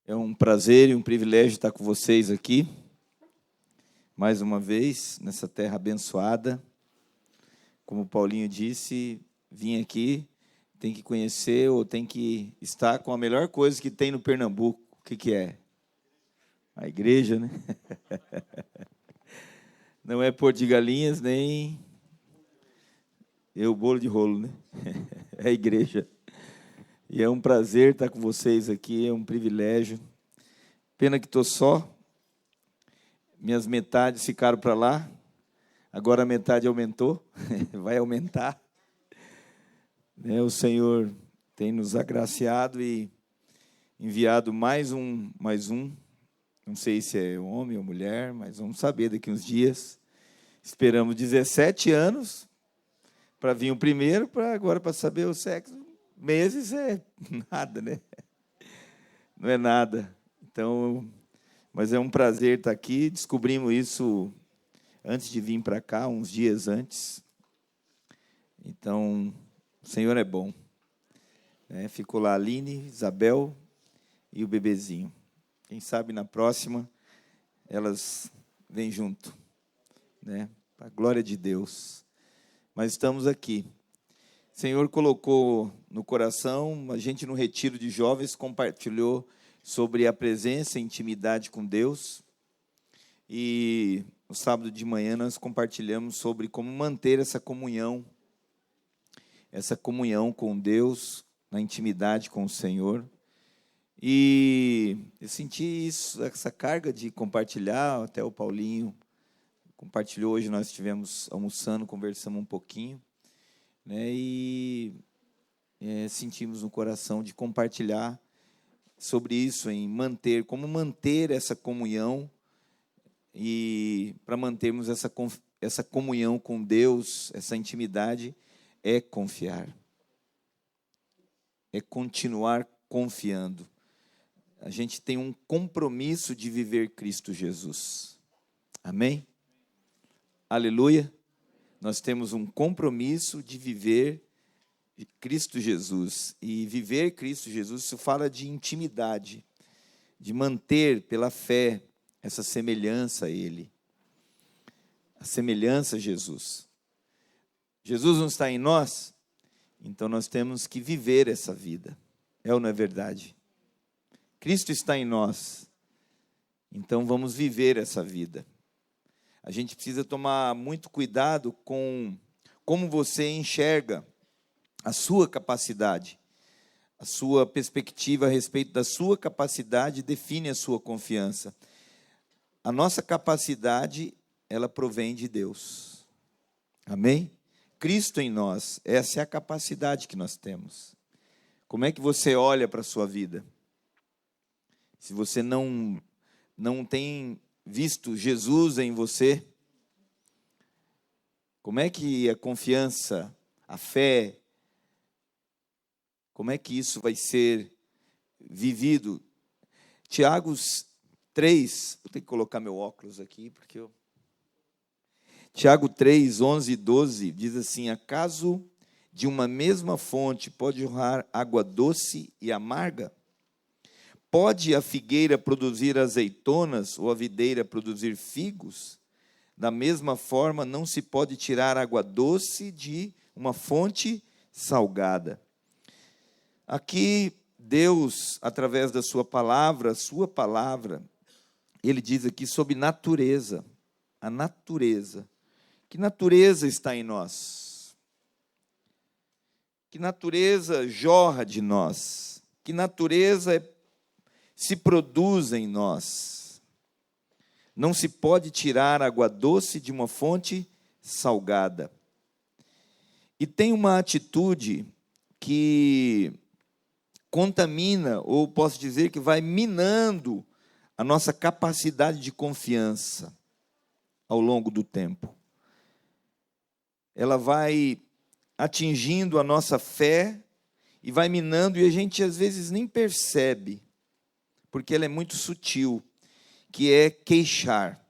É um prazer e um privilégio estar com vocês aqui, mais uma vez, nessa terra abençoada. Como o Paulinho disse, vim aqui, tem que conhecer ou tem que estar com a melhor coisa que tem no Pernambuco. O que é? A igreja, né? Não é pôr de galinhas, nem o bolo de rolo, né? É a igreja. E é um prazer estar com vocês aqui, é um privilégio. Pena que estou só. Minhas metades ficaram para lá. Agora a metade aumentou. Vai aumentar. O Senhor tem nos agraciado e enviado mais um. Não sei se é homem ou mulher, mas vamos saber daqui uns dias. Esperamos 17 anos para vir o primeiro, agora para saber o sexo. Meses é nada, né? Não é nada. Então, mas é um prazer estar aqui. Descobrimos isso antes de vir para cá, uns dias antes. Então, o Senhor é bom. Ficou lá a Aline, Isabel e o bebezinho. Quem sabe na próxima elas vêm junto, né? Para a glória de Deus. Mas estamos aqui. O Senhor colocou no coração, a gente no retiro de jovens compartilhou sobre a presença e intimidade com Deus. E no sábado de manhã nós compartilhamos sobre como manter essa comunhão com Deus, na intimidade com o Senhor. E eu senti isso, essa carga de compartilhar, até o Paulinho compartilhou, hoje nós estivemos almoçando, conversamos um pouquinho, né, e sentimos no coração de compartilhar sobre isso, como manter essa comunhão, e para mantermos essa comunhão com Deus, essa intimidade, é confiar, é continuar confiando. A gente tem um compromisso de viver Cristo Jesus. Amém? Aleluia. Nós temos um compromisso de viver Cristo Jesus. E viver Cristo Jesus, isso fala de intimidade, de manter pela fé essa semelhança a Ele. A semelhança a Jesus. Jesus não está em nós, então nós temos que viver essa vida. É ou não é verdade? Cristo está em nós, então vamos viver essa vida. A gente precisa tomar muito cuidado com como você enxerga a sua capacidade. A sua perspectiva a respeito da sua capacidade define a sua confiança. A nossa capacidade, ela provém de Deus. Amém? Cristo em nós, essa é a capacidade que nós temos. Como é que você olha para a sua vida? Se você não tem visto Jesus em você, como é que a confiança, a fé, como é que isso vai ser vivido? Tiago 3, vou ter que colocar meu óculos aqui, porque Tiago 3, 11 e 12, diz assim: acaso de uma mesma fonte pode jorrar água doce e amarga? Pode a figueira produzir azeitonas ou a videira produzir figos? Da mesma forma, não se pode tirar água doce de uma fonte salgada. Aqui, Deus, através da sua palavra, Ele diz aqui sobre natureza. A natureza. Que natureza está em nós? Que natureza jorra de nós? Que natureza se produz em nós? Não se pode tirar água doce de uma fonte salgada. E tem uma atitude que contamina, ou posso dizer que vai minando a nossa capacidade de confiança ao longo do tempo. Ela vai atingindo a nossa fé e vai minando, e a gente às vezes nem percebe, porque ela é muito sutil, que é queixar.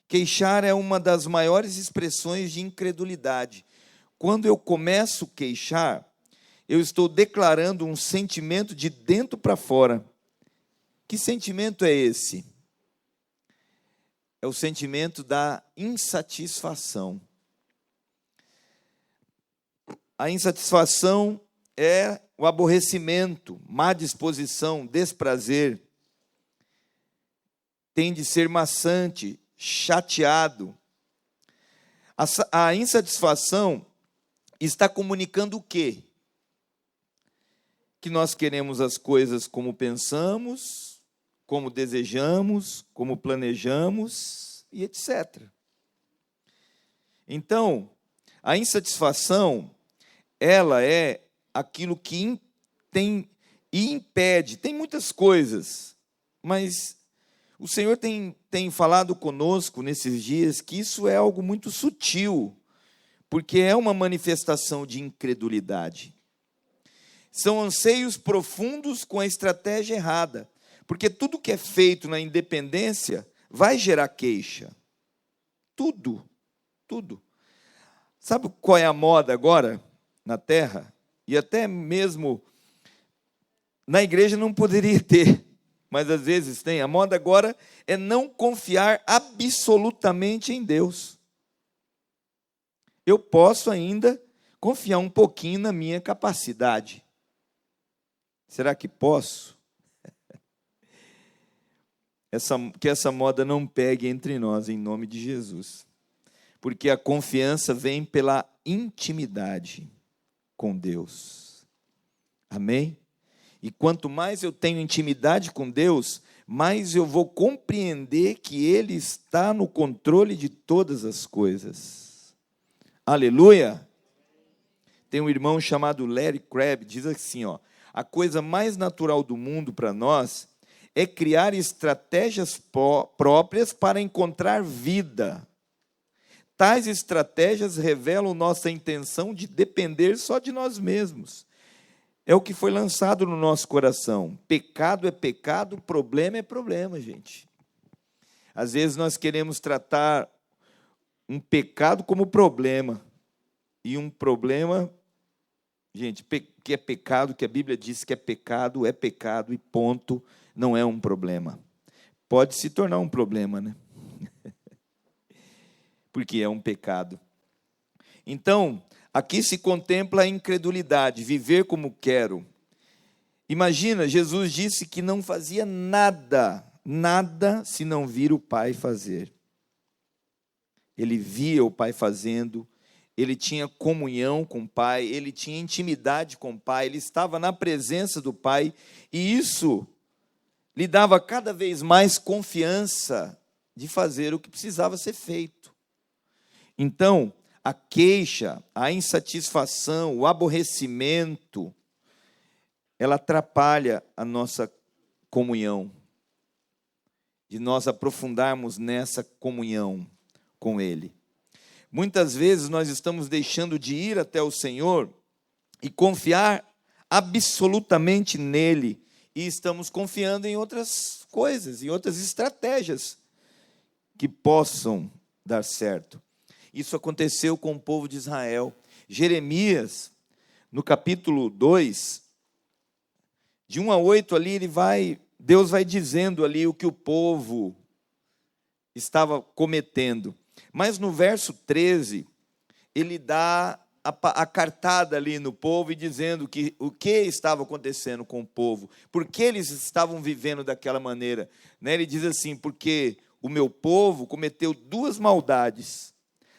Queixar é uma das maiores expressões de incredulidade. Quando eu começo a queixar, eu estou declarando um sentimento de dentro para fora. Que sentimento é esse? É o sentimento da insatisfação. A insatisfação é o aborrecimento, má disposição, desprazer. Tem de ser maçante, chateado. A insatisfação está comunicando o quê? Que nós queremos as coisas como pensamos, como desejamos, como planejamos e etc. Então, a insatisfação, ela é aquilo que impede. Tem muitas coisas, mas o Senhor tem falado conosco nesses dias que isso é algo muito sutil, porque é uma manifestação de incredulidade. São anseios profundos com a estratégia errada, porque tudo que é feito na independência vai gerar queixa. Tudo. Sabe qual é a moda agora na Terra? E até mesmo na igreja não poderia ter, mas às vezes tem. A moda agora é não confiar absolutamente em Deus. Eu posso ainda confiar um pouquinho na minha capacidade. Será que posso? Que essa moda não pegue entre nós, em nome de Jesus. Porque a confiança vem pela intimidade com Deus. Amém? E quanto mais eu tenho intimidade com Deus, mais eu vou compreender que Ele está no controle de todas as coisas. Aleluia! Tem um irmão chamado Larry Crabb, diz assim, a coisa mais natural do mundo para nós é criar estratégias próprias para encontrar vida. Tais estratégias revelam nossa intenção de depender só de nós mesmos. É o que foi lançado no nosso coração. Pecado é pecado, problema é problema, gente. Às vezes nós queremos tratar um pecado como problema. E um problema, gente, que é pecado, que a Bíblia diz que é pecado e ponto, não é um problema. Pode se tornar um problema, né? Porque é um pecado. Então, aqui se contempla a incredulidade, viver como quero. Imagina, Jesus disse que não fazia nada se não vir o Pai fazer. Ele via o Pai fazendo, ele tinha comunhão com o Pai, ele tinha intimidade com o Pai, ele estava na presença do Pai, e isso lhe dava cada vez mais confiança de fazer o que precisava ser feito. Então, a queixa, a insatisfação, o aborrecimento, ela atrapalha a nossa comunhão, de nós aprofundarmos nessa comunhão com Ele. Muitas vezes nós estamos deixando de ir até o Senhor e confiar absolutamente nele, e estamos confiando em outras coisas, em outras estratégias que possam dar certo. Isso aconteceu com o povo de Israel. Jeremias, no capítulo 2, de 1 a 8, ali Deus vai dizendo ali o que o povo estava cometendo. Mas no verso 13, ele dá a cartada ali no povo e dizendo o que estava acontecendo com o povo, por que eles estavam vivendo daquela maneira. Ele diz assim, porque o meu povo cometeu 2 maldades.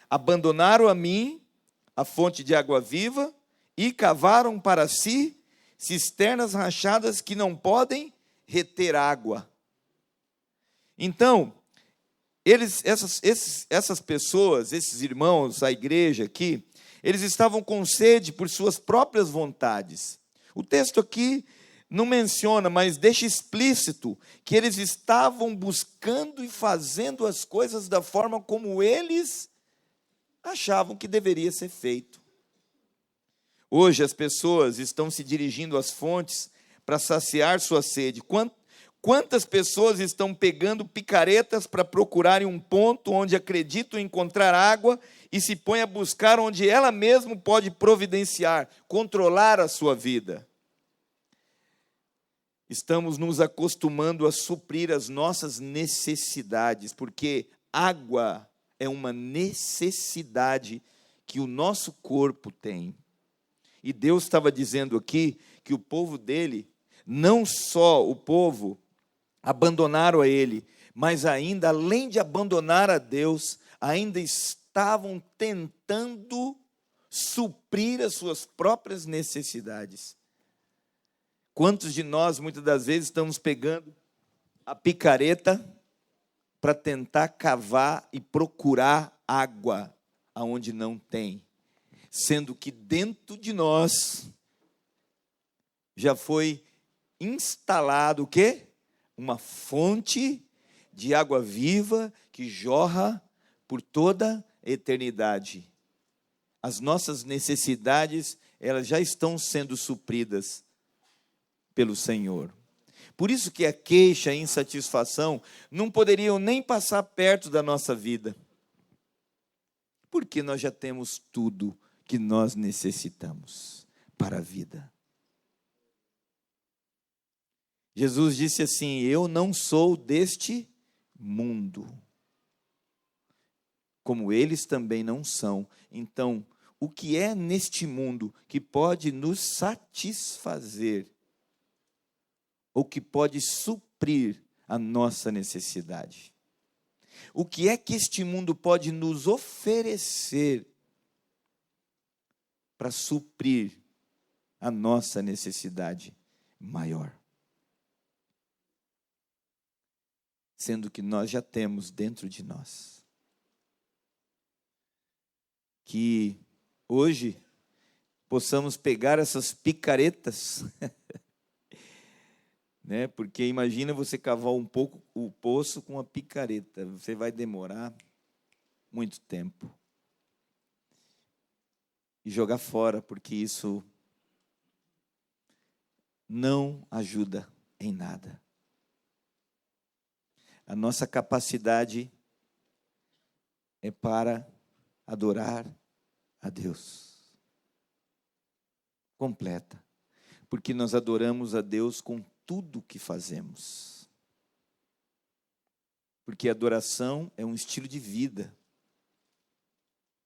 Abandonaram a mim, a fonte de água viva, e cavaram para si cisternas rachadas que não podem reter água. Então, essas pessoas, esses irmãos, a igreja aqui, eles estavam com sede por suas próprias vontades. O texto aqui não menciona, mas deixa explícito que eles estavam buscando e fazendo as coisas da forma como eles achavam que deveria ser feito. Hoje as pessoas estão se dirigindo às fontes para saciar sua sede. Quantas pessoas estão pegando picaretas para procurarem um ponto onde acreditam encontrar água e se põem a buscar onde ela mesma pode providenciar, controlar a sua vida? estamos nos acostumando a suprir as nossas necessidades, porque água é uma necessidade que o nosso corpo tem. E Deus estava dizendo aqui que o povo dele, não só o povo abandonaram a ele, mas ainda, além de abandonar a Deus, ainda estavam tentando suprir as suas próprias necessidades. Quantos de nós, muitas das vezes, estamos pegando a picareta para tentar cavar e procurar água aonde não tem, sendo que dentro de nós já foi instalado o quê? Uma fonte de água viva que jorra por toda a eternidade. As nossas necessidades, elas já estão sendo supridas pelo Senhor. Por isso que a queixa e a insatisfação não poderiam nem passar perto da nossa vida. Porque nós já temos tudo que nós necessitamos para a vida. Jesus disse assim: eu não sou deste mundo, como eles também não são. Então, o que é neste mundo que pode nos satisfazer, ou que pode suprir a nossa necessidade? O que é que este mundo pode nos oferecer para suprir a nossa necessidade maior? Sendo que nós já temos dentro de nós. Que hoje possamos pegar essas picaretas, né? Porque imagina você cavar um pouco o poço com uma picareta, você vai demorar muito tempo. E jogar fora, porque isso não ajuda em nada. A nossa capacidade é para adorar a Deus. Completa. Porque nós adoramos a Deus com tudo que fazemos. Porque adoração é um estilo de vida.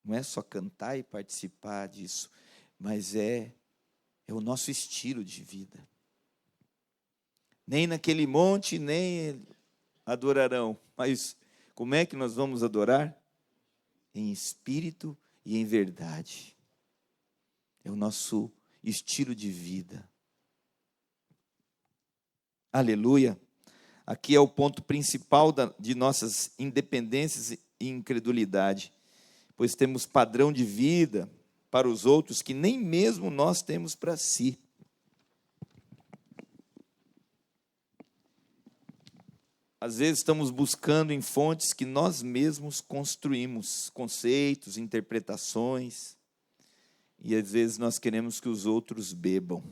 Não é só cantar e participar disso, mas é o nosso estilo de vida. Nem naquele monte, nem adorarão. Mas como é que nós vamos adorar? Em espírito e em verdade. É o nosso estilo de vida. Aleluia. Aqui é o ponto principal de nossas independências e incredulidade. Pois temos padrão de vida para os outros que nem mesmo nós temos para si. Às vezes estamos buscando em fontes que nós mesmos construímos, conceitos, interpretações, e às vezes nós queremos que os outros bebam.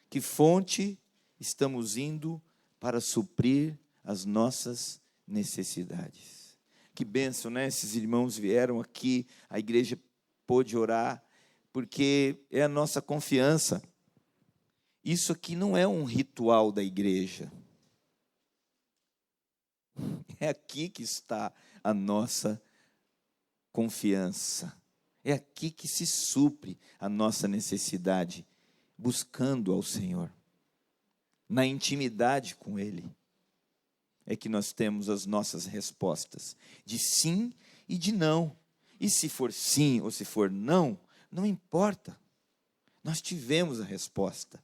Que fonte estamos indo para suprir as nossas necessidades? Que bênção, né? Esses irmãos vieram aqui, a igreja pôde orar, porque é a nossa confiança. Isso aqui não é um ritual da igreja. É aqui que está a nossa confiança. É aqui que se supre a nossa necessidade, buscando ao Senhor. Na intimidade com Ele, é que nós temos as nossas respostas, de sim e de não. E se for sim ou se for não, não importa. Nós tivemos a resposta.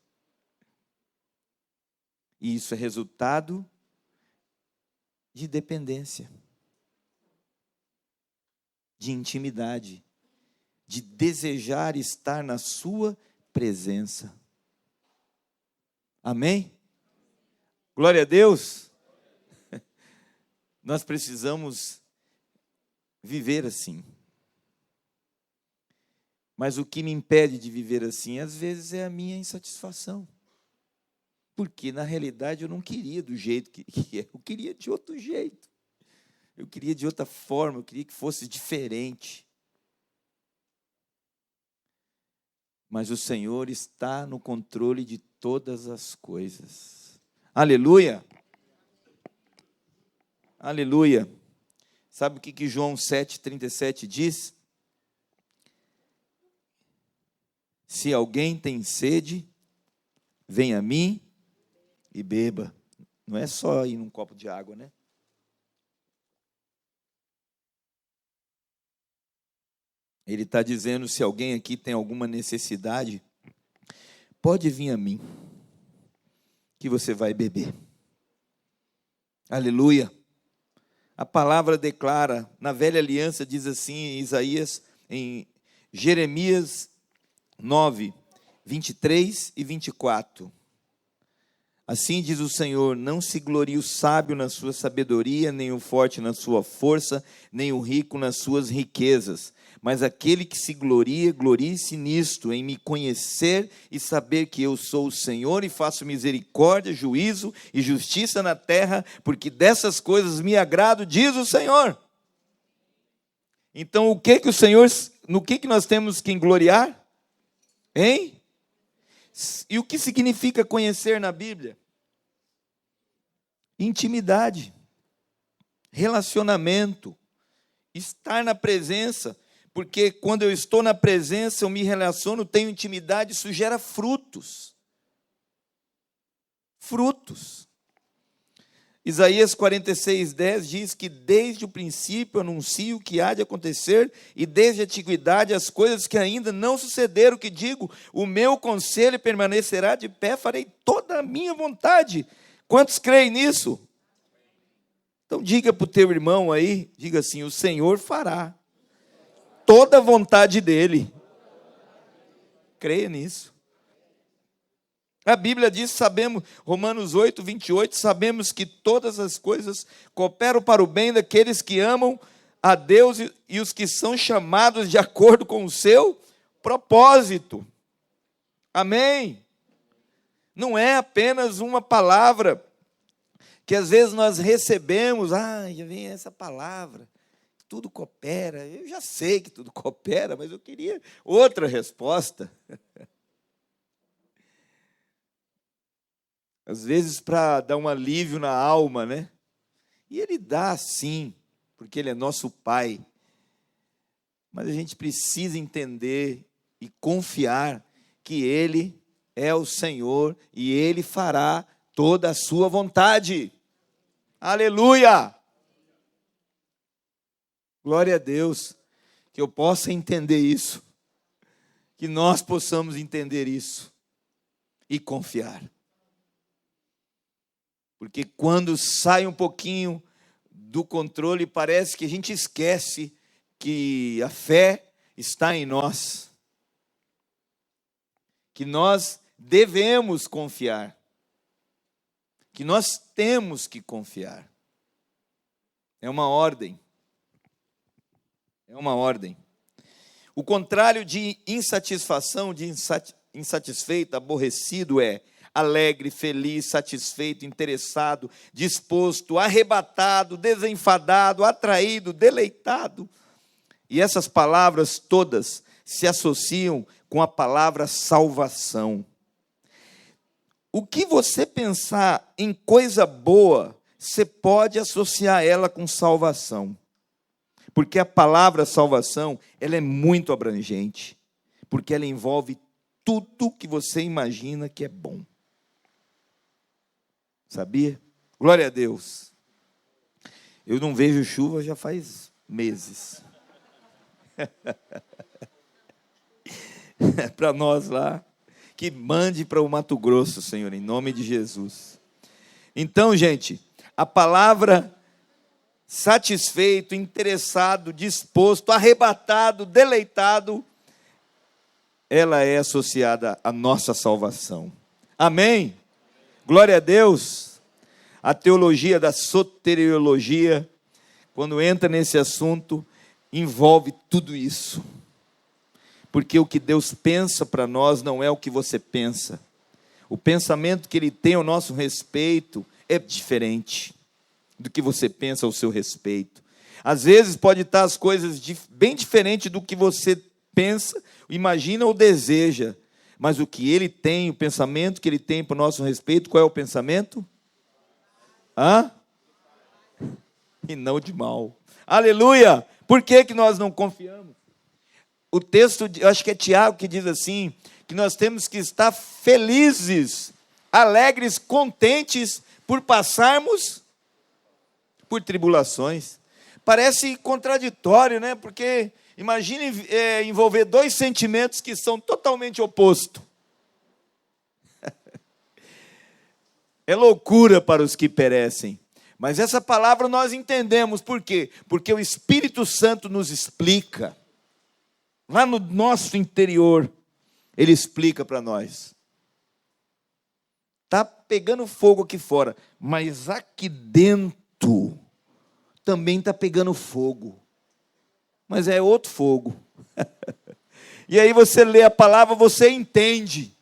E isso é resultado de dependência, de intimidade, de desejar estar na sua presença. Amém? Glória a Deus. Nós precisamos viver assim. Mas o que me impede de viver assim, às vezes, é a minha insatisfação. Porque, na realidade, eu não queria do jeito que é. Eu queria de outro jeito. Eu queria de outra forma, eu queria que fosse diferente. mas o Senhor está no controle de todas as coisas. Aleluia! Aleluia! Sabe o que João 7,37 diz? Se alguém tem sede, venha a mim e beba. Não é só ir num copo de água, né? Ele está dizendo, se alguém aqui tem alguma necessidade, pode vir a mim, que você vai beber. Aleluia! A palavra declara, na velha aliança diz assim, em Isaías, em Jeremias 9, 23 e 24. Assim diz o Senhor, não se glorie o sábio na sua sabedoria, nem o forte na sua força, nem o rico nas suas riquezas. Mas aquele que se gloria, glorie-se nisto, em me conhecer e saber que eu sou o Senhor e faço misericórdia, juízo e justiça na terra, porque dessas coisas me agrado, diz o Senhor. Então, no que nós temos que gloriar? Hein? E o que significa conhecer na Bíblia? Intimidade, relacionamento, estar na presença, porque quando eu estou na presença, eu me relaciono, tenho intimidade, isso gera frutos. Frutos. Isaías 46:10 diz que desde o princípio anuncio o que há de acontecer, e desde a antiguidade as coisas que ainda não sucederam, que digo, o meu conselho permanecerá de pé, farei toda a minha vontade. Quantos creem nisso? Então diga para o teu irmão aí, diga assim, o Senhor fará toda a vontade dele. Creia nisso. A Bíblia diz, sabemos, Romanos 8, 28, sabemos que todas as coisas cooperam para o bem daqueles que amam a Deus e os que são chamados de acordo com o seu propósito. Amém? Não é apenas uma palavra que às vezes nós recebemos, já vem essa palavra, tudo coopera. Eu já sei que tudo coopera, mas eu queria outra resposta. Às vezes para dar um alívio na alma, né? E Ele dá sim, porque Ele é nosso Pai. Mas a gente precisa entender e confiar que Ele é o Senhor e Ele fará toda a sua vontade. Aleluia! Glória a Deus, que eu possa entender isso, que nós possamos entender isso e confiar. Porque quando sai um pouquinho do controle, parece que a gente esquece que a fé está em nós. Que nós devemos confiar. Que nós temos que confiar. É uma ordem. É uma ordem. O contrário de insatisfação, de insatisfeito, aborrecido é alegre, feliz, satisfeito, interessado, disposto, arrebatado, desenfadado, atraído, deleitado. E essas palavras todas se associam com a palavra salvação. O que você pensar em coisa boa, você pode associar ela com salvação. Porque a palavra salvação, ela é muito abrangente. Porque ela envolve tudo que você imagina que é bom. Sabia? Glória a Deus. Eu não vejo chuva já faz meses. Para nós lá, que mande para o Mato Grosso, Senhor, em nome de Jesus. Então, gente, a palavra satisfeito, interessado, disposto, arrebatado, deleitado, ela é associada à nossa salvação. Amém? Glória a Deus. A teologia da soteriologia, quando entra nesse assunto, envolve tudo isso. Porque o que Deus pensa para nós não é o que você pensa. O pensamento que Ele tem ao nosso respeito é diferente do que você pensa ao seu respeito. Às vezes pode estar as coisas bem diferentes do que você pensa, imagina ou deseja. Mas o que ele tem, o pensamento que ele tem para o nosso respeito, qual é o pensamento? E não de mal. Aleluia! Por que nós não confiamos? O texto, eu acho que é Tiago que diz assim, que nós temos que estar felizes, alegres, contentes por passarmos por tribulações. Parece contraditório, né? Porque imagine envolver dois sentimentos que são totalmente opostos. É loucura para os que perecem. Mas essa palavra nós entendemos. Por quê? Porque o Espírito Santo nos explica. Lá no nosso interior, ele explica para nós. Está pegando fogo aqui fora, mas aqui dentro também está pegando fogo. Mas é outro fogo. E aí você lê a palavra, você entende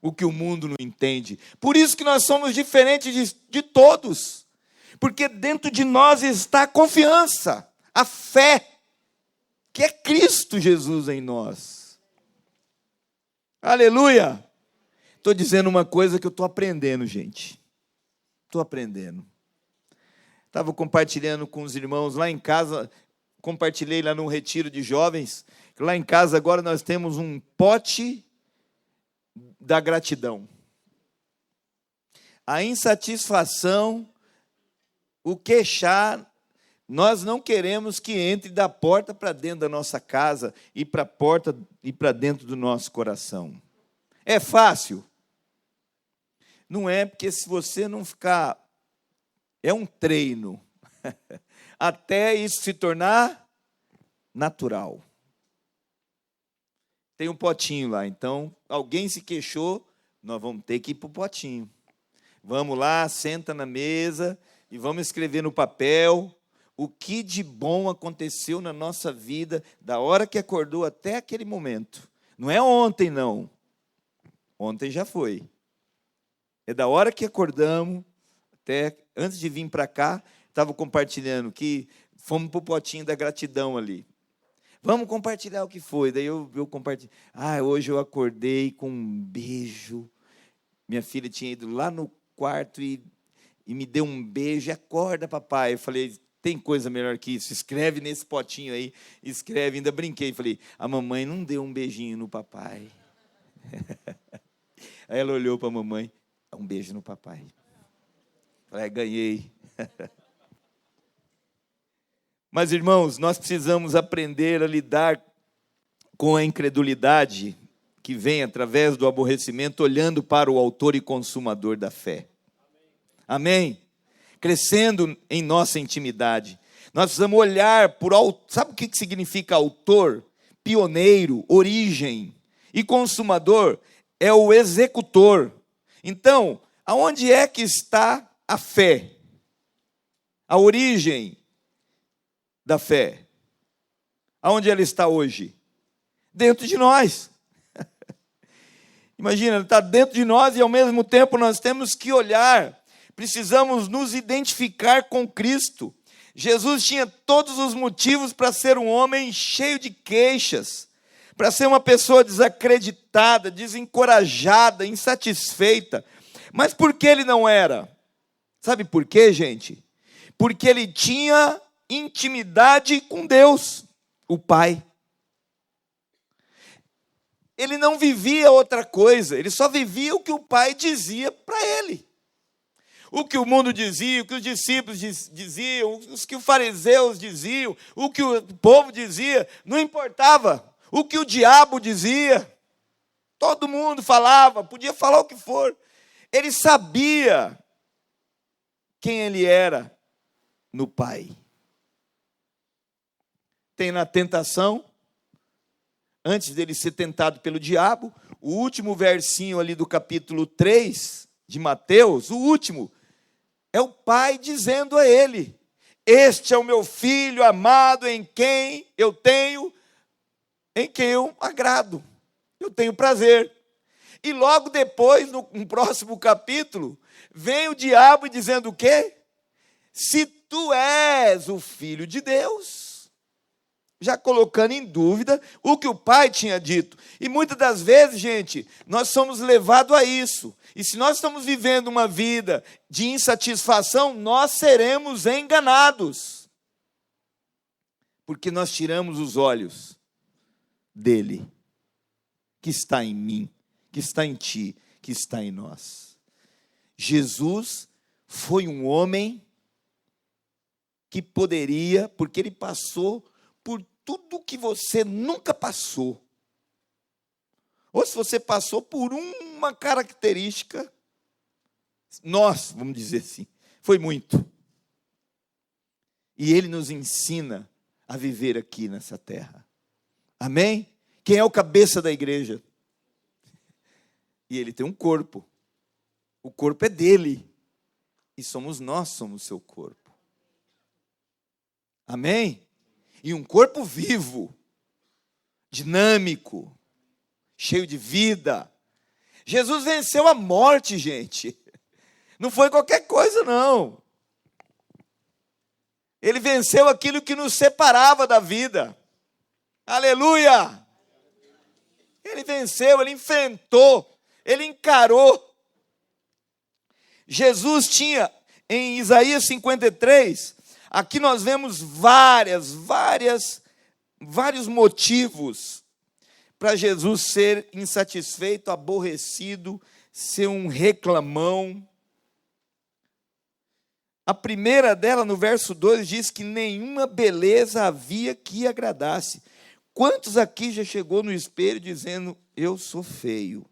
o que o mundo não entende. Por isso que nós somos diferentes de todos. Porque dentro de nós está a confiança, a fé, que é Cristo Jesus em nós. Aleluia! Estou dizendo uma coisa que eu estou aprendendo, gente. Estou aprendendo. Estava compartilhando com os irmãos lá em casa, compartilhei lá num retiro de jovens, que lá em casa agora nós temos um pote da gratidão. A insatisfação, o queixar, nós não queremos que entre da porta para dentro da nossa casa e para a porta e para dentro do nosso coração. É fácil? Não é, porque se você não ficar... É um treino. Até isso se tornar natural. Tem um potinho lá, então, alguém se queixou, nós vamos ter que ir para o potinho. Vamos lá, senta na mesa e vamos escrever no papel o que de bom aconteceu na nossa vida, da hora que acordou até aquele momento. Não é ontem, não. Ontem já foi. É da hora que acordamos, até antes de vir para cá, estava compartilhando que fomos para o potinho da gratidão ali. Vamos compartilhar o que foi. Daí eu compartilhei. Hoje eu acordei com um beijo. Minha filha tinha ido lá no quarto e me deu um beijo. Acorda, papai. Eu falei, tem coisa melhor que isso. Escreve nesse potinho aí. Escreve. Ainda brinquei. Falei, a mamãe não deu um beijinho no papai. Aí ela olhou para a mamãe. Um beijo no papai. Falei, ganhei. Mas, irmãos, nós precisamos aprender a lidar com a incredulidade que vem através do aborrecimento, olhando para o autor e consumador da fé. Amém? Crescendo em nossa intimidade. Nós precisamos olhar por... Sabe o que significa autor? Pioneiro, origem. E consumador é o executor. Então, aonde é que está a fé? A origem da fé. Aonde ela está hoje? Dentro de nós. Imagina, ela está dentro de nós e ao mesmo tempo nós temos que olhar. Precisamos nos identificar com Cristo. Jesus tinha todos os motivos para ser um homem cheio de queixas, para ser uma pessoa desacreditada, desencorajada, insatisfeita. Mas por que ele não era? Sabe por quê, gente? Porque ele tinha intimidade com Deus, o Pai. Ele não vivia outra coisa, ele só vivia o que o Pai dizia para ele. O que o mundo dizia, o que os discípulos diziam, o que os fariseus diziam, o que o povo dizia, não importava. O que o diabo dizia, todo mundo falava, podia falar o que for. Ele sabia quem ele era no Pai. Tem na tentação, antes dele ser tentado pelo diabo, o último versinho ali do capítulo 3 de Mateus, o último, é o Pai dizendo a ele, este é o meu filho amado em quem eu agrado, eu tenho prazer. E logo depois, no próximo capítulo, vem o diabo dizendo o quê? Se tu és o Filho de Deus, já colocando em dúvida o que o pai tinha dito. E muitas das vezes, gente, nós somos levados a isso. E se nós estamos vivendo uma vida de insatisfação, nós seremos enganados. Porque nós tiramos os olhos dele, que está em mim, que está em ti, que está em nós. Jesus foi um homem que poderia, porque ele passou por tudo que você nunca passou. Ou se você passou por uma característica, vamos dizer assim, foi muito. E ele nos ensina a viver aqui nessa terra. Amém? Quem é o cabeça da igreja? E ele tem um corpo. O corpo é dele. E nós somos seu corpo. Amém? E um corpo vivo, dinâmico, cheio de vida. Jesus venceu a morte, gente. Não foi qualquer coisa, não. Ele venceu aquilo que nos separava da vida. Aleluia! Ele venceu, ele enfrentou, ele encarou. Jesus tinha, em Isaías 53, aqui nós vemos vários motivos para Jesus ser insatisfeito, aborrecido, ser um reclamão. A primeira dela, no verso 2, diz que nenhuma beleza havia que agradasse. Quantos aqui já chegou no espelho dizendo, eu sou feio?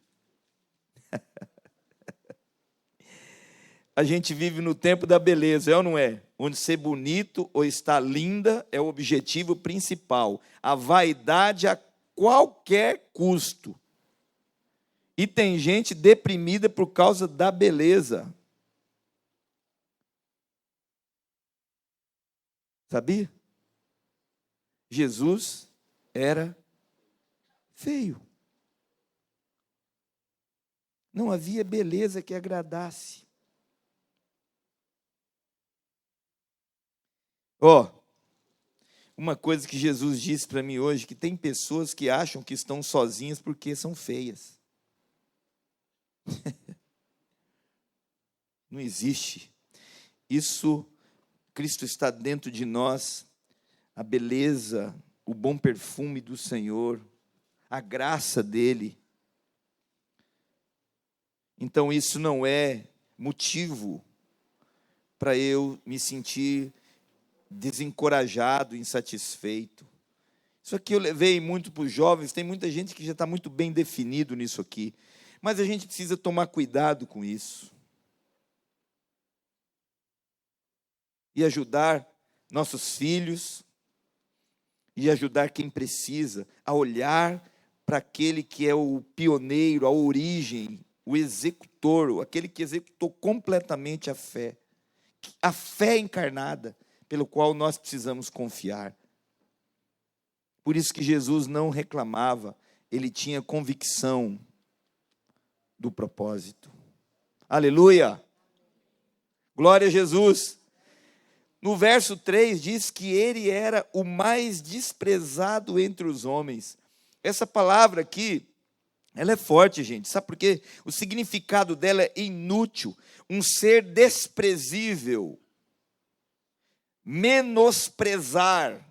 A gente vive no tempo da beleza, é ou não é? Onde ser bonito ou estar linda é o objetivo principal. A vaidade a qualquer custo. E tem gente deprimida por causa da beleza. Sabia? Jesus era feio. Não havia beleza que agradasse. Uma coisa que Jesus disse para mim hoje, que tem pessoas que acham que estão sozinhas porque são feias. Não existe. Isso, Cristo está dentro de nós, a beleza, o bom perfume do Senhor, a graça dele. Então isso não é motivo para eu me sentir desencorajado, insatisfeito. Isso aqui eu levei muito para os jovens, tem muita gente que já está muito bem definido nisso aqui, mas a gente precisa tomar cuidado com isso. E ajudar nossos filhos, e ajudar quem precisa, a olhar para aquele que é o pioneiro, a origem, o executor, aquele que executou completamente a fé encarnada, pelo qual nós precisamos confiar. Por isso que Jesus não reclamava, ele tinha convicção do propósito. Aleluia! Glória a Jesus! No verso 3 diz que ele era o mais desprezado entre os homens. Essa palavra aqui, ela é forte, gente. Sabe por quê? O significado dela é inútil, um ser desprezível, menosprezar.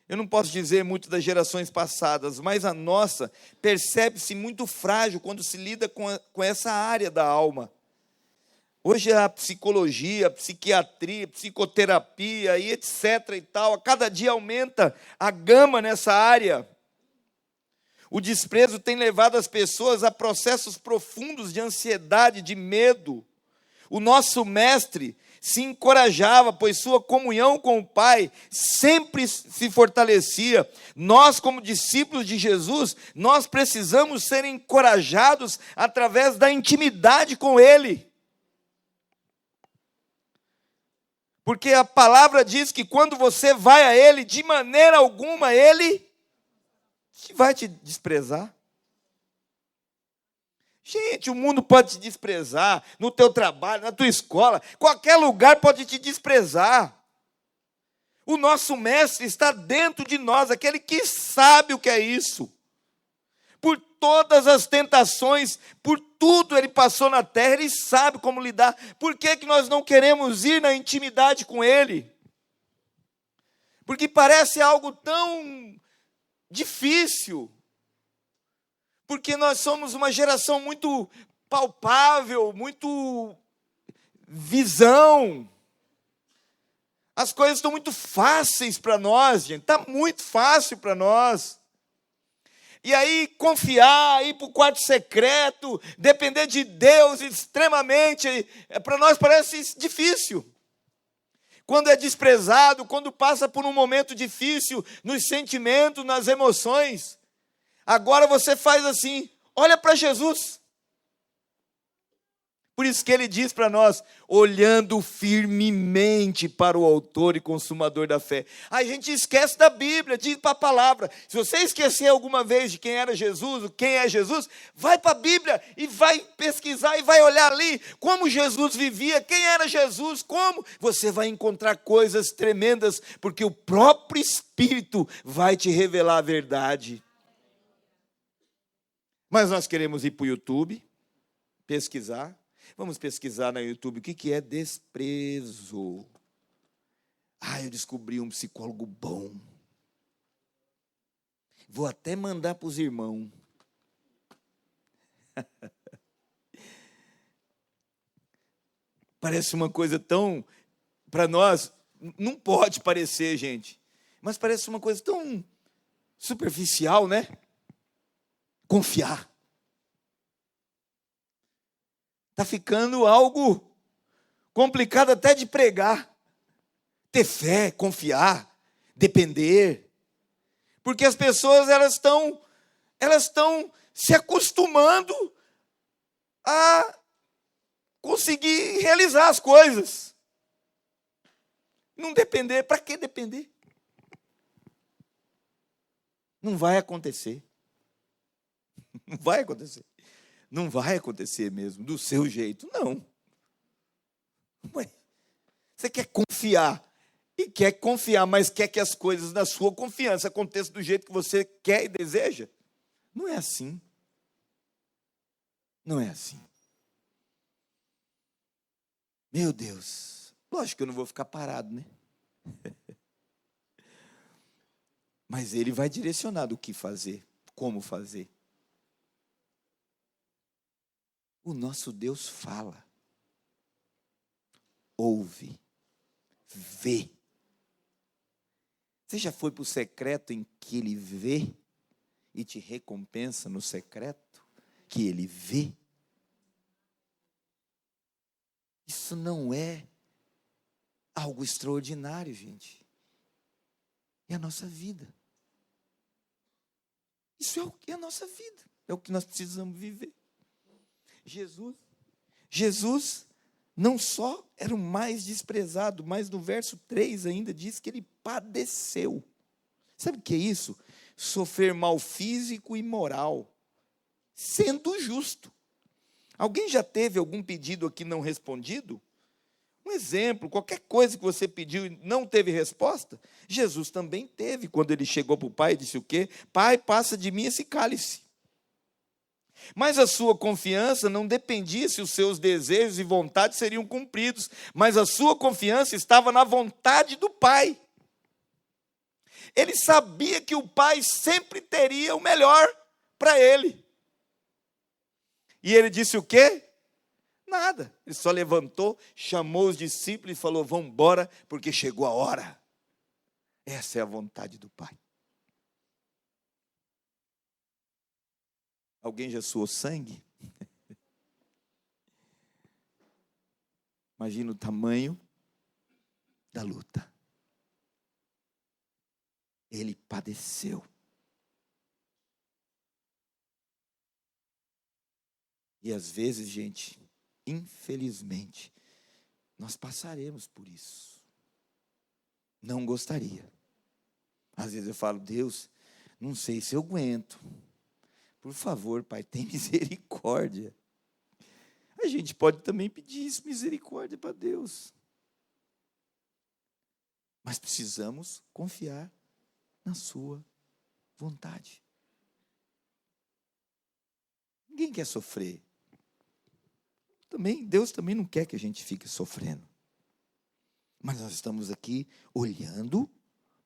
Eu não posso dizer muito das gerações passadas, mas a nossa percebe-se muito frágil quando se lida com essa área da alma. Hoje a psicologia, a psiquiatria, a psicoterapia e etc. e tal, a cada dia aumenta a gama nessa área. O desprezo tem levado as pessoas a processos profundos de ansiedade, de medo. O nosso mestre se encorajava, pois sua comunhão com o Pai sempre se fortalecia. Nós, como discípulos de Jesus, nós precisamos ser encorajados através da intimidade com Ele. Porque a palavra diz que quando você vai a Ele, de maneira alguma Ele vai te desprezar. Gente, o mundo pode te desprezar, no teu trabalho, na tua escola, qualquer lugar pode te desprezar. O nosso mestre está dentro de nós, aquele que sabe o que é isso. Por todas as tentações, por tudo ele passou na terra, ele sabe como lidar. Por que que nós não queremos ir na intimidade com ele? Porque parece algo tão difícil. Porque nós somos uma geração muito palpável, muito visão. As coisas estão muito fáceis para nós, gente. Está muito fácil para nós. E aí, confiar, ir para o quarto secreto, depender de Deus extremamente, para nós parece difícil. Quando é desprezado, quando passa por um momento difícil, nos sentimentos, nas emoções. Agora você faz assim, olha para Jesus. Por isso que ele diz para nós, olhando firmemente para o autor e consumador da fé. A gente esquece da Bíblia, diz para a palavra. Se você esquecer alguma vez de quem era Jesus, quem é Jesus, vai para a Bíblia e vai pesquisar e vai olhar ali como Jesus vivia, quem era Jesus, como. Você vai encontrar coisas tremendas, porque o próprio Espírito vai te revelar a verdade. Mas nós queremos ir para o YouTube, pesquisar. Vamos pesquisar no YouTube o que é desprezo. Eu descobri um psicólogo bom. Vou até mandar para os irmãos. Parece uma coisa tão... Para nós, não pode parecer, gente. Mas parece uma coisa tão superficial, né? Confiar. Está ficando algo complicado até de pregar. Ter fé, confiar, depender. Porque as pessoas elas estão se acostumando a conseguir realizar as coisas. Não depender, para que depender? Não vai acontecer. Não vai acontecer. Não vai acontecer mesmo, do seu jeito, não. Ué, você quer confiar, e quer confiar, mas quer que as coisas na sua confiança aconteçam do jeito que você quer e deseja? Não é assim. Não é assim. Meu Deus, lógico que eu não vou ficar parado, né? Mas ele vai direcionar do que fazer, como fazer. O nosso Deus fala, ouve, vê. Você já foi para o secreto em que ele vê e te recompensa no secreto que ele vê? Isso não é algo extraordinário, gente. É a nossa vida. Isso é a nossa vida. É o que nós precisamos viver. Jesus não só era o mais desprezado, mas no verso 3 ainda diz que ele padeceu. Sabe o que é isso? Sofrer mal físico e moral, sendo justo. Alguém já teve algum pedido aqui não respondido? Um exemplo, qualquer coisa que você pediu e não teve resposta, Jesus também teve, quando ele chegou para o Pai e disse o quê? Pai, passa de mim esse cálice. Mas a sua confiança não dependia se os seus desejos e vontades seriam cumpridos, mas a sua confiança estava na vontade do Pai. Ele sabia que o Pai sempre teria o melhor para ele. E ele disse o quê? Nada. Ele só levantou, chamou os discípulos e falou, vamos embora, porque chegou a hora. Essa é a vontade do Pai. Alguém já suou sangue? Imagina o tamanho da luta. Ele padeceu. E às vezes, gente, infelizmente, nós passaremos por isso. Não gostaria. Às vezes eu falo, Deus, não sei se eu aguento. Por favor, Pai, tem misericórdia. A gente pode também pedir isso, misericórdia para Deus. Mas precisamos confiar na sua vontade. Ninguém quer sofrer. Deus também não quer que a gente fique sofrendo. Mas nós estamos aqui olhando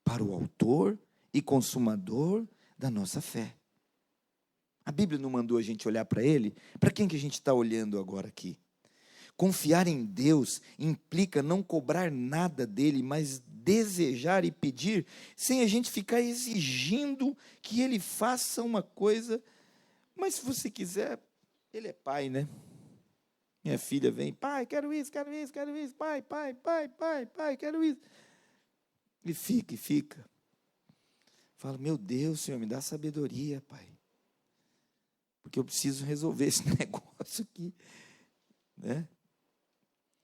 para o autor e consumador da nossa fé. A Bíblia não mandou a gente olhar para ele? Para quem que a gente está olhando agora aqui? Confiar em Deus implica não cobrar nada dele, mas desejar e pedir, sem a gente ficar exigindo que ele faça uma coisa. Mas se você quiser, ele é pai, né? Minha filha vem, pai, quero isso, quero isso, quero isso, pai, quero isso. E fica. Fala, meu Deus, Senhor, me dá sabedoria, pai. Porque eu preciso resolver esse negócio aqui, né?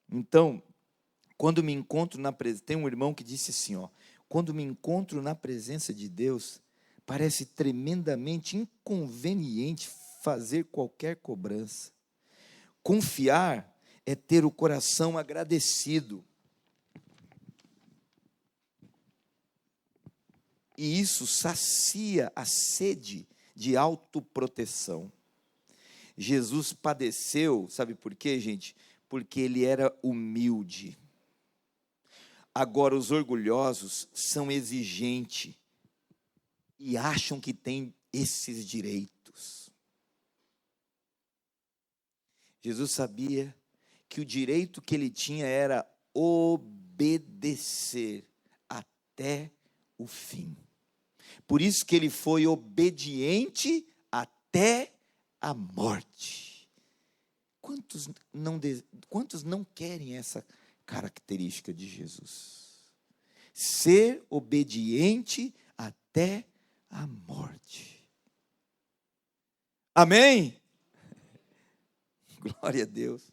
Então, quando me encontro na presença, tem um irmão que disse assim, quando me encontro na presença de Deus, parece tremendamente inconveniente fazer qualquer cobrança. Confiar é ter o coração agradecido. E isso sacia a sede de autoproteção. Jesus padeceu, sabe por quê, gente? Porque ele era humilde. Agora, os orgulhosos são exigentes e acham que têm esses direitos. Jesus sabia que o direito que ele tinha era obedecer até o fim. Por isso que ele foi obediente até a morte. Quantos não querem essa característica de Jesus? Ser obediente até a morte. Amém? Glória a Deus.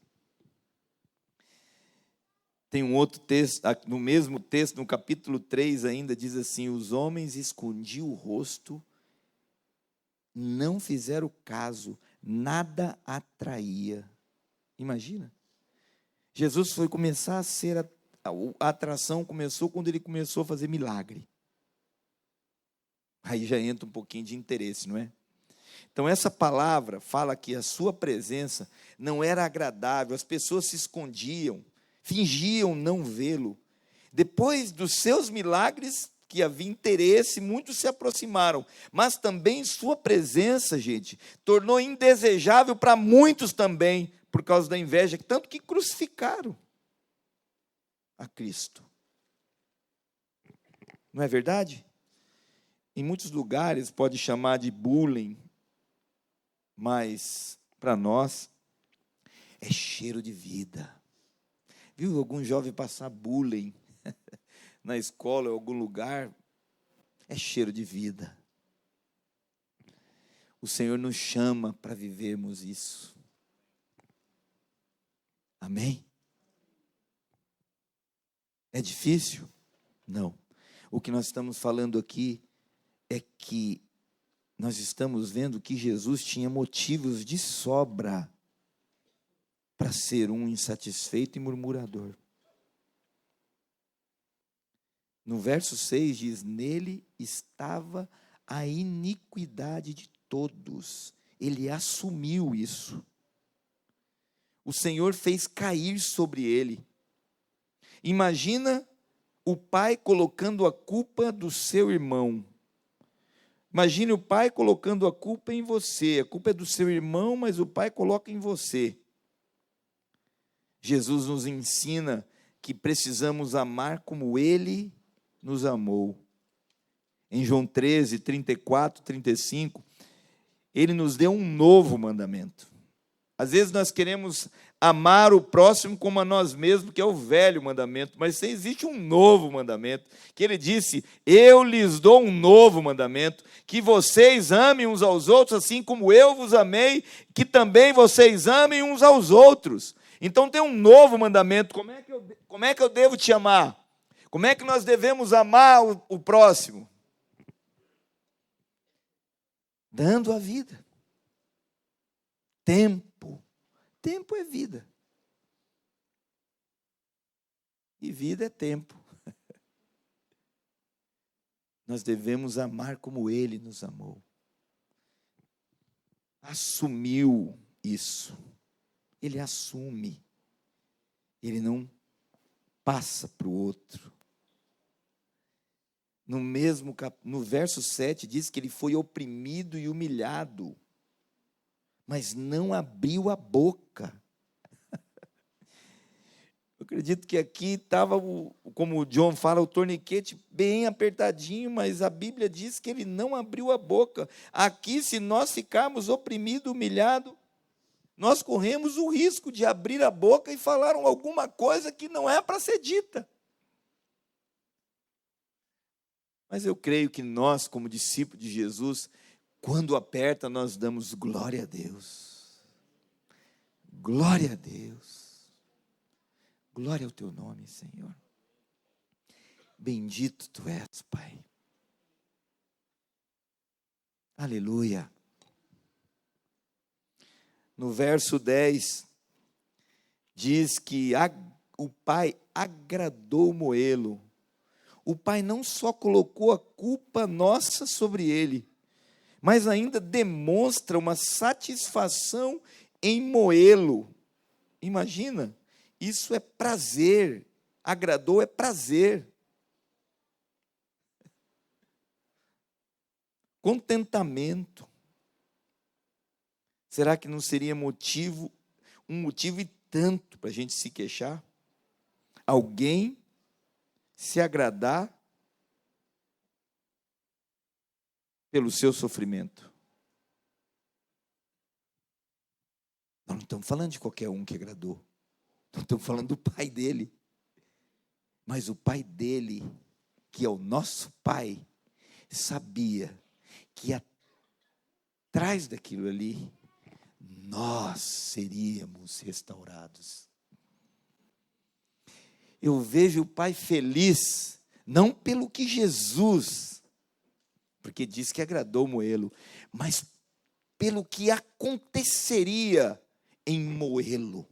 Tem um outro texto, no mesmo texto, no capítulo 3 ainda, diz assim, os homens escondiam o rosto, não fizeram caso, nada atraía. Imagina. Jesus foi começar a ser, a atração começou quando ele começou a fazer milagre. Aí já entra um pouquinho de interesse, não é? Então essa palavra fala que a sua presença não era agradável, as pessoas se escondiam, fingiam não vê-lo. Depois dos seus milagres, que havia interesse, muitos se aproximaram, mas também sua presença, gente, tornou indesejável para muitos também, por causa da inveja, tanto que crucificaram a Cristo. Não é verdade? Em muitos lugares pode chamar de bullying, mas para nós é cheiro de vida. Viu algum jovem passar bullying na escola ou em algum lugar? É cheiro de vida. O Senhor nos chama para vivermos isso. Amém? É difícil? Não. O que nós estamos falando aqui é que nós estamos vendo que Jesus tinha motivos de sobra para ser um insatisfeito e murmurador. No verso 6 diz, nele estava a iniquidade de todos. Ele assumiu isso. O Senhor fez cair sobre ele. Imagina o pai colocando a culpa do seu irmão. Imagine o pai colocando a culpa em você. A culpa é do seu irmão, mas o pai coloca em você. Jesus nos ensina que precisamos amar como ele nos amou. Em João 13, 34, 35, ele nos deu um novo mandamento. Às vezes nós queremos amar o próximo como a nós mesmos, que é o velho mandamento, mas existe um novo mandamento, que ele disse, eu lhes dou um novo mandamento, que vocês amem uns aos outros, assim como eu vos amei, que também vocês amem uns aos outros. Então tem um novo mandamento, como é que eu devo te amar? Como é que nós devemos amar o próximo? Dando a vida. Tempo é vida. E vida é tempo. Nós devemos amar como Ele nos amou. Assumiu isso. Ele assume. Ele não passa para o outro. No verso 7 diz que ele foi oprimido e humilhado, mas não abriu a boca. Eu acredito que aqui estava, como o John fala, o torniquete bem apertadinho, mas a Bíblia diz que ele não abriu a boca. Aqui, se nós ficarmos oprimidos, humilhados, nós corremos o risco de abrir a boca e falar alguma coisa que não é para ser dita. Mas eu creio que nós, como discípulos de Jesus, quando aperta, nós damos glória a Deus. Glória a Deus. Glória ao teu nome, Senhor. Bendito tu és, Pai. Aleluia. No verso 10, diz que o Pai agradou moê-lo. O Pai não só colocou a culpa nossa sobre ele, mas ainda demonstra uma satisfação em moê-lo. Imagina, isso é prazer. Agradou é prazer. Contentamento. Será que não seria um motivo e tanto para a gente se queixar? Alguém se agradar pelo seu sofrimento. Nós não estamos falando de qualquer um que agradou. Nós estamos falando do Pai dele. Mas o Pai dele, que é o nosso Pai, sabia que atrás daquilo ali, nós seríamos restaurados. Eu vejo o Pai feliz, não pelo que Jesus, porque diz que agradou moê-lo, mas pelo que aconteceria em moê-lo.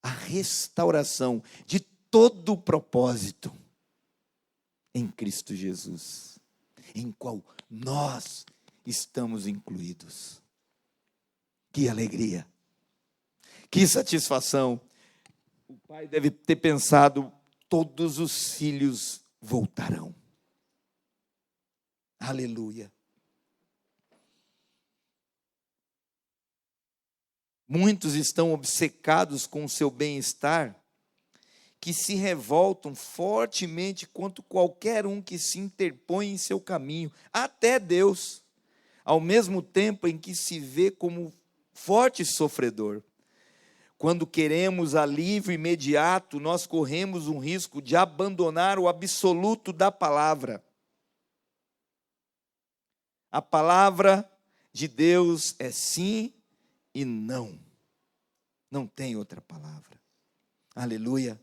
A restauração de todo o propósito em Cristo Jesus, em qual nós estamos incluídos. Que alegria, que satisfação. O pai deve ter pensado, todos os filhos voltarão. Aleluia. Muitos estão obcecados com o seu bem-estar, que se revoltam fortemente contra qualquer um que se interpõe em seu caminho, até Deus, ao mesmo tempo em que se vê como forte sofredor. Quando queremos alívio imediato, nós corremos um risco de abandonar o absoluto da palavra. A palavra de Deus é sim e não. Não tem outra palavra. Aleluia.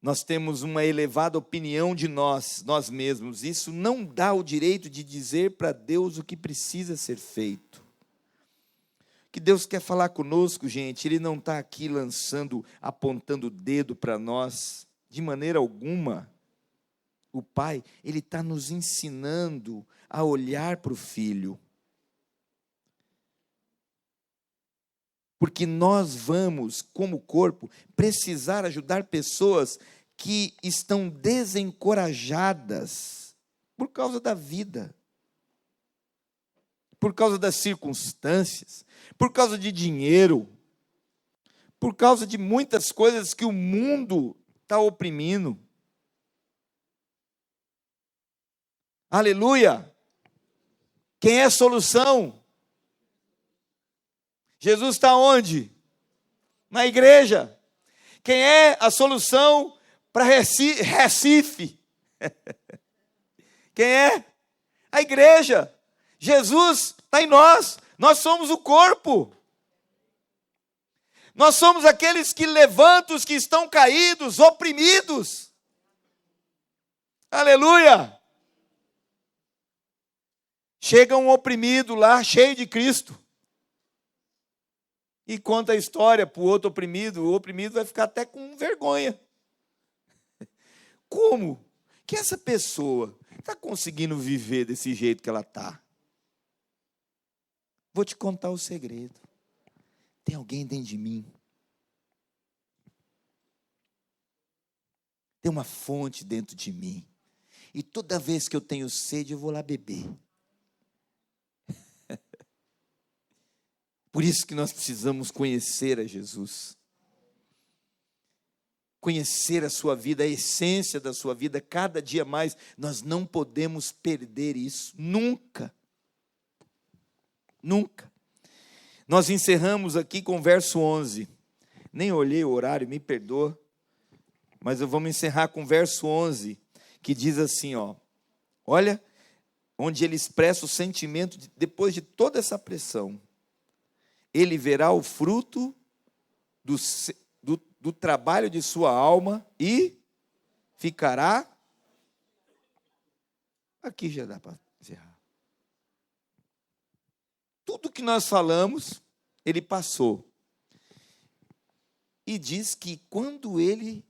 Nós temos uma elevada opinião de nós mesmos. Isso não dá o direito de dizer para Deus o que precisa ser feito. Que Deus quer falar conosco, gente, Ele não está aqui apontando o dedo para nós, de maneira alguma. O Pai, Ele está nos ensinando a olhar para o Filho. Porque nós vamos, como corpo, precisar ajudar pessoas que estão desencorajadas por causa da vida, por causa das circunstâncias, por causa de dinheiro, por causa de muitas coisas que o mundo está oprimindo. Aleluia! Quem é a solução? Jesus está onde? Na igreja. Quem é a solução para Recife? Quem é? A igreja. Jesus está em nós. Nós somos o corpo. Nós somos aqueles que levantam os que estão caídos, oprimidos. Aleluia. Chega um oprimido lá, cheio de Cristo, e conta a história para o outro oprimido. O oprimido vai ficar até com vergonha. como que essa pessoa está conseguindo viver desse jeito que ela está? Vou te contar o segredo. Tem alguém dentro de mim. Tem uma fonte dentro de mim. E toda vez que eu tenho sede, eu vou lá beber. Por isso que nós precisamos conhecer a Jesus. Conhecer a sua vida, a essência da sua vida, cada dia mais. Nós não podemos perder isso, nunca. Nunca. Nós encerramos aqui com o verso 11. Nem olhei o horário, me perdoa. Mas vamos encerrar com o verso 11, que diz assim, ó. Olha, onde ele expressa o sentimento, depois de toda essa pressão. Ele verá o fruto do trabalho de sua alma e ficará. Aqui já dá para encerrar. Tudo que nós falamos, ele passou. E diz que quando ele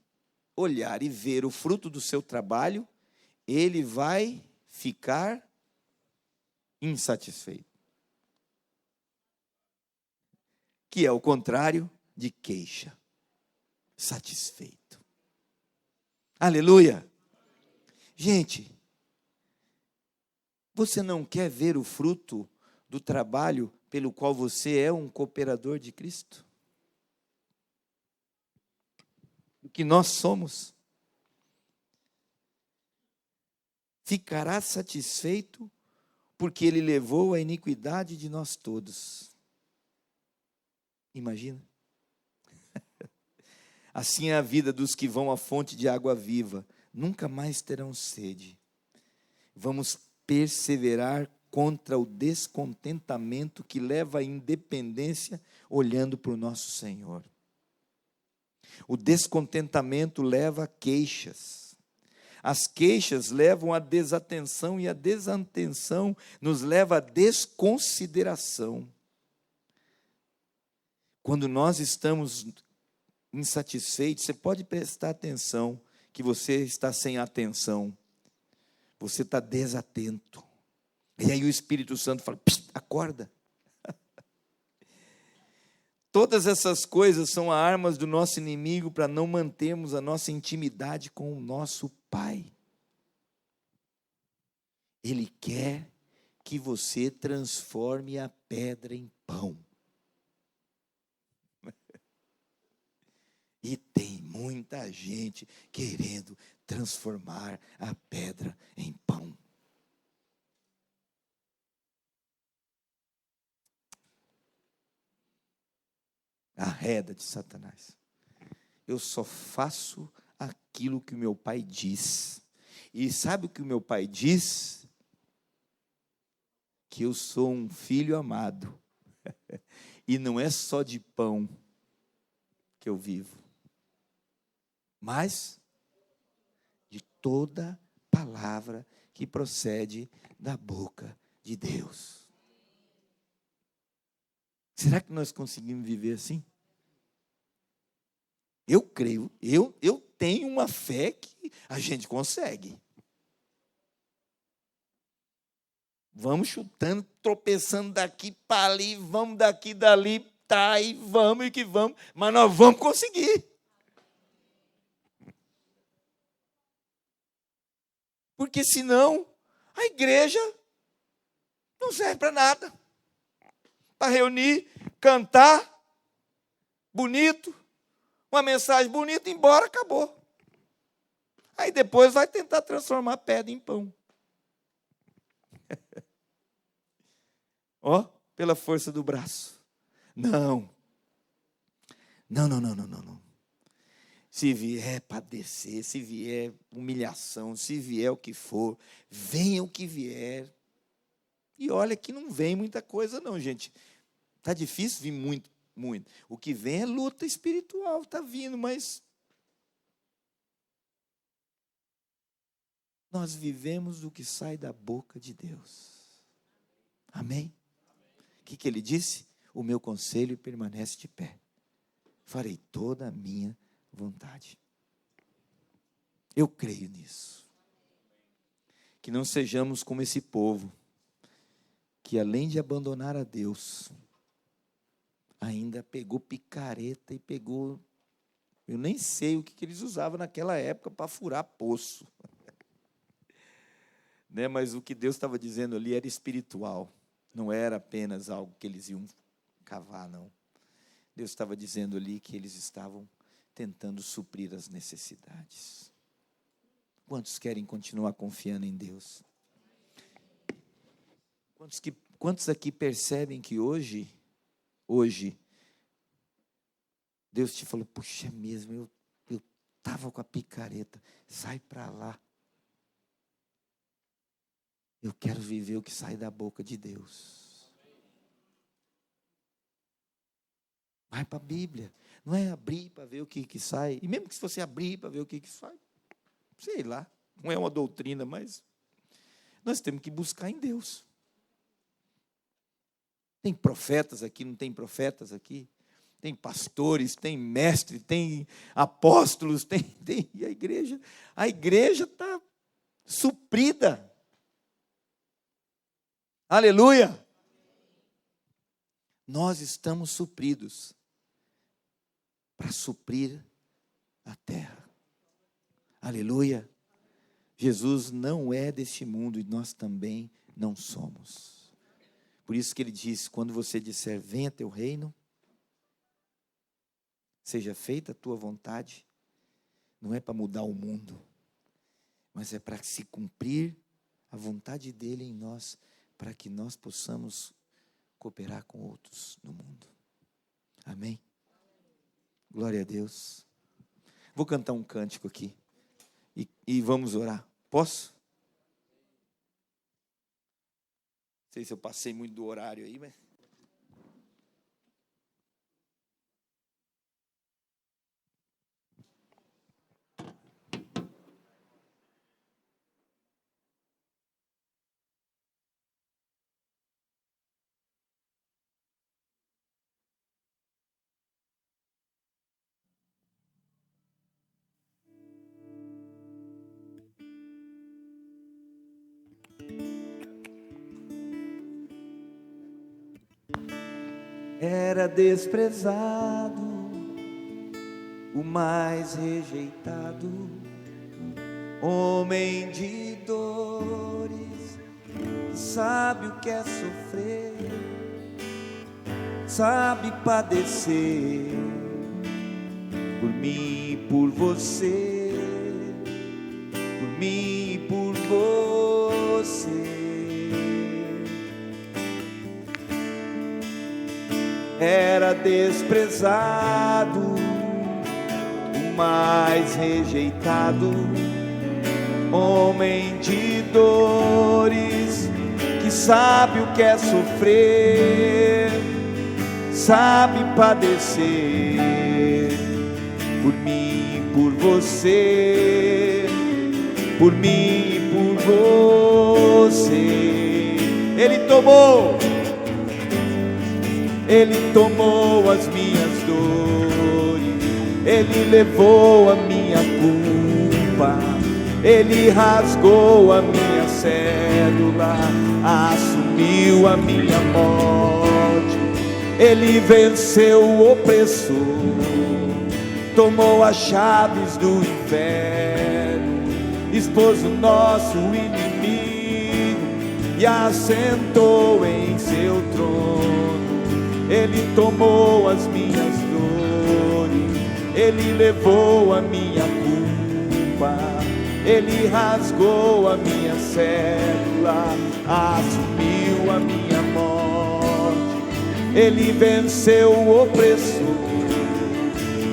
olhar e ver o fruto do seu trabalho, ele vai ficar insatisfeito. Que é o contrário de queixa. Satisfeito. Aleluia. Gente, você não quer ver o fruto do trabalho pelo qual você é um cooperador de Cristo? O que nós somos? Ficará satisfeito porque ele levou a iniquidade de nós todos. Imagina. Assim é a vida dos que vão à fonte de água viva. Nunca mais terão sede. Vamos perseverar contra o descontentamento que leva à independência, olhando para o nosso Senhor. O descontentamento leva a queixas. As queixas levam à desatenção e a desatenção nos leva à desconsideração. Quando nós estamos insatisfeitos, você pode prestar atenção que você está sem atenção. Você está desatento. E aí o Espírito Santo fala, acorda. Todas essas coisas são armas do nosso inimigo para não mantermos a nossa intimidade com o nosso Pai. Ele quer que você transforme a pedra em pão. E tem muita gente querendo transformar a pedra em pão. Arreda de Satanás. Eu só faço aquilo que o meu pai diz. E sabe o que o meu pai diz? Que eu sou um filho amado. E não é só de pão que eu vivo, mas de toda palavra que procede da boca de Deus. Será que nós conseguimos viver assim? Eu creio, eu tenho uma fé que a gente consegue. Vamos chutando, tropeçando daqui para ali, vamos daqui, dali, tá, e vamos e que vamos, mas nós vamos conseguir. Porque senão, a igreja não serve para nada. Para reunir, cantar, bonito, uma mensagem bonita, embora, acabou. Aí depois vai tentar transformar pedra em pão. Ó, pela força do braço. Não. Não. Se vier padecer, se vier humilhação, se vier o que for, venha o que vier. E olha que não vem muita coisa não, gente. Está difícil vir muito. O que vem é luta espiritual, está vindo, mas nós vivemos do que sai da boca de Deus. Amém? O que ele disse? O meu conselho permanece de pé. Farei toda a minha vontade. Eu creio nisso. Que não sejamos como esse povo, que além de abandonar a Deus, ainda pegou picareta e pegou, eu nem sei o que eles usavam naquela época para furar poço. Né? Mas o que Deus estava dizendo ali era espiritual, não era apenas algo que eles iam cavar, não. Deus estava dizendo ali que eles estavam tentando suprir as necessidades. Quantos querem continuar confiando em Deus? Quantos aqui percebem que hoje, Deus te falou, puxa, é mesmo, eu estava com a picareta, sai para lá. Eu quero viver o que sai da boca de Deus. Vai para a Bíblia. Não é abrir para ver o que sai. E mesmo que se você abrir para ver o que sai, sei lá, não é uma doutrina, mas nós temos que buscar em Deus. Tem profetas aqui, não tem profetas aqui? Tem pastores, tem mestres, tem apóstolos, tem e a igreja está suprida. Aleluia! Nós estamos supridos para suprir a terra. Aleluia! Jesus não é deste mundo e nós também não somos. Por isso que ele diz, quando você disser, venha teu reino, seja feita a tua vontade, não é para mudar o mundo, mas é para se cumprir a vontade dele em nós, para que nós possamos cooperar com outros no mundo. Amém? Glória a Deus. Vou cantar um cântico aqui e vamos orar. Posso? Não sei se eu passei muito do horário aí, mas... Era desprezado, o mais rejeitado, homem de dores, sabe o que é sofrer, sabe padecer, por mim e por você, por mim e por você. Era desprezado, o mais rejeitado, homem de dores, que sabe o que é sofrer, sabe padecer, por mim e por você, por mim e por você. Ele tomou as minhas dores, Ele levou a minha culpa, Ele rasgou a minha cédula, assumiu a minha morte, Ele venceu o opressor, tomou as chaves do inferno, expôs o nosso inimigo e assentou em seu trono. Ele tomou as minhas dores, Ele levou a minha culpa, Ele rasgou a minha cédula, assumiu a minha morte, Ele venceu o opressor,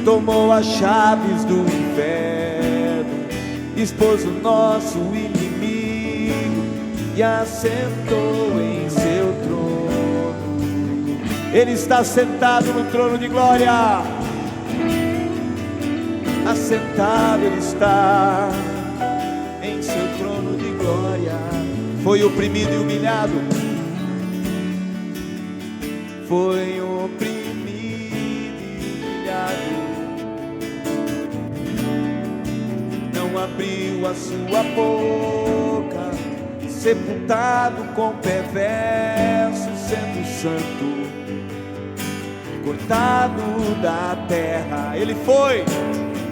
tomou as chaves do inferno, expôs o nosso inimigo e assentou em seu trono. Ele está sentado no trono de glória, assentado Ele está em seu trono de glória. Foi oprimido e humilhado, foi oprimido e humilhado, não abriu a sua boca, sepultado com perverso, sendo santo, cortado da terra. Ele foi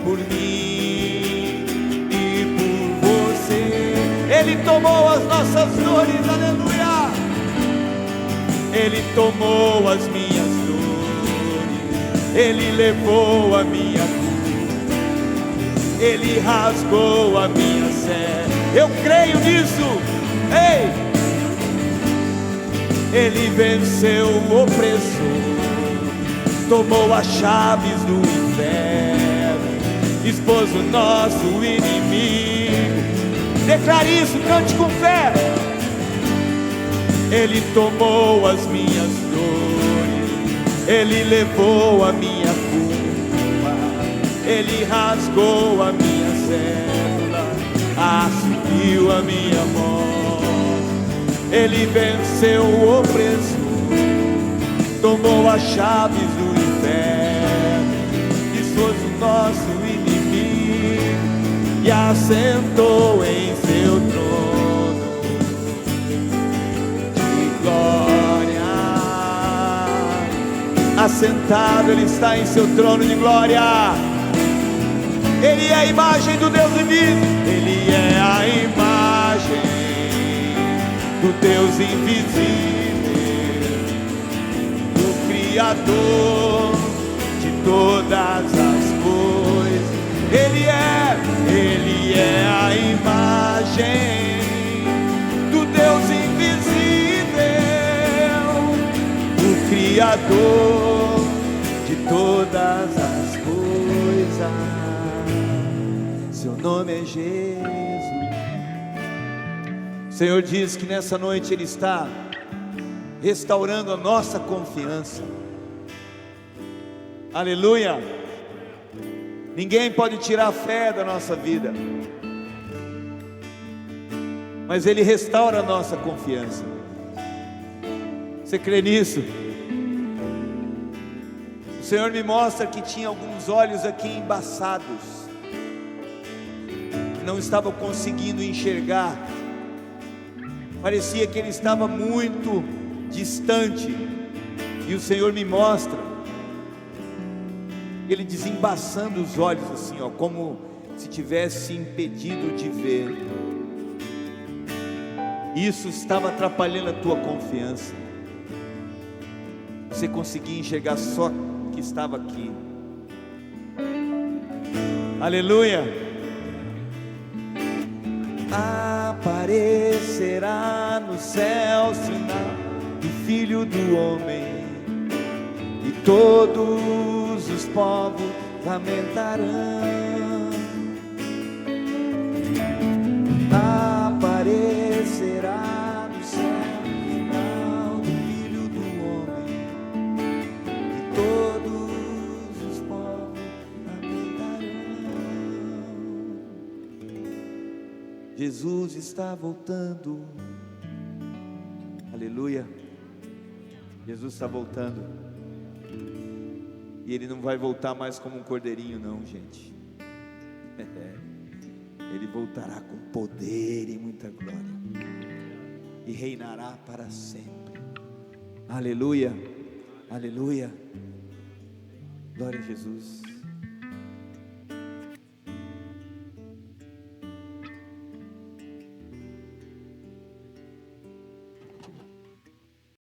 por mim e por você. Ele tomou as nossas dores, aleluia. Ele tomou as minhas dores, Ele levou a minha cruz, Ele rasgou a minha sede. Eu creio nisso. Ei! Ele venceu o opressor, tomou as chaves do inferno, expôs o nosso inimigo. Declare isso, cante com fé. Ele tomou as minhas dores, Ele levou a minha culpa, Ele rasgou a minha cédula, assumiu a minha morte. Ele venceu o opressor, tomou as chaves do inferno, expôs o nosso inimigo e assentou em seu trono de glória. Assentado Ele está em seu trono de glória. Ele é a imagem do Deus vivo, Ele é a imagem do Deus invisível, do Criador de todas as coisas. Ele é a imagem do Deus invisível, do Criador de todas as coisas. Seu nome é Jesus. O Senhor diz que nessa noite Ele está restaurando a nossa confiança. Aleluia. Ninguém pode tirar a fé da nossa vida, mas Ele restaura a nossa confiança. Você crê nisso? O Senhor me mostra que tinha alguns olhos aqui embaçados, que não estavam conseguindo enxergar. Parecia que Ele estava muito distante. E o Senhor me mostra Ele desembaçando os olhos assim, ó, como se tivesse impedido de ver. Isso estava atrapalhando a tua confiança. Você conseguia enxergar só que estava aqui. Aleluia. Aparecerá no céu sinal do Filho do Homem, e todos os povos lamentarão. Aparecerá no céu o sinal do Filho do Homem, e todos os povos lamentarão. Jesus está voltando. Aleluia. Jesus está voltando. E Ele não vai voltar mais como um cordeirinho não, gente. Ele voltará com poder e muita glória, e reinará para sempre. Aleluia, aleluia. Glória a Jesus.